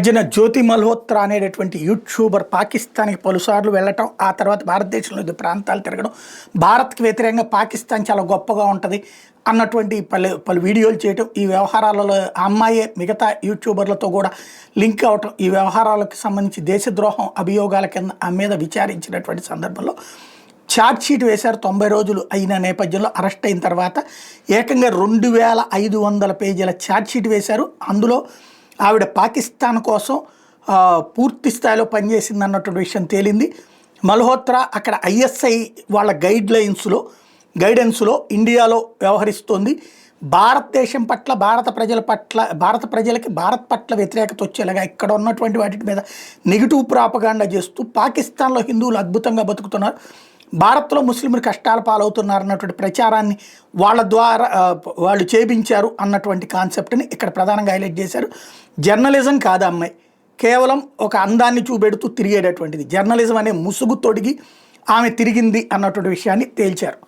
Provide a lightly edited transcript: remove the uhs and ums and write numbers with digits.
మధ్యన జ్యోతి మల్హోత్రా అనేటటువంటి యూట్యూబర్ పాకిస్తాన్కి పలుసార్లు వెళ్ళటం, ఆ తర్వాత భారతదేశంలో వివిధ ప్రాంతాలు తిరగడం, భారత్కి వ్యతిరేకంగా పాకిస్తాన్ చాలా గొప్పగా ఉంటుంది అన్నటువంటి పలు వీడియోలు చేయటం, ఈ వ్యవహారాలలో ఆ అమ్మాయే మిగతా యూట్యూబర్లతో కూడా లింక్ అవటం, ఈ వ్యవహారాలకు సంబంధించి దేశద్రోహం అభియోగాల కింద ఆమె మీద విచారించినటువంటి సందర్భంలో ఛార్జ్షీట్ వేశారు. 90 రోజులు అయిన నేపథ్యంలో అరెస్ట్ అయిన తర్వాత ఏకంగా 2500 పేజీల ఛార్జ్షీట్ వేశారు. అందులో ఆవిడ పాకిస్తాన్ కోసం పూర్తి స్థాయిలో పనిచేసింది అన్నటువంటి విషయం తేలింది. మల్హోత్రా అక్కడ ISI వాళ్ళ గైడెన్స్లో ఇండియాలో వ్యవహరిస్తోంది. భారతదేశం పట్ల, భారత ప్రజలకి భారత్ పట్ల వ్యతిరేకత వచ్చేలాగా ఇక్కడ ఉన్నటువంటి వాటి మీద నెగిటివ్ ప్రాపగాండా చేస్తూ పాకిస్తాన్లో హిందువులు అద్భుతంగా బతుకుతున్నారు, భారత్లో ముస్లింలు కష్టాల పాలవుతున్నారు అన్నటువంటి ప్రచారాన్ని వాళ్ళ ద్వారా వాళ్ళు చేపించారు అన్నటువంటి కాన్సెప్ట్ని ఇక్కడ ప్రధానంగా హైలైట్ చేశారు. జర్నలిజం కాదు అమ్మాయి, కేవలం ఒక అందాన్ని చూపెడుతూ తిరిగేటటువంటిది. జర్నలిజం అనే ముసుగు తొడిగి ఆమె తిరిగింది అన్నటువంటి విషయాన్ని తేల్చారు.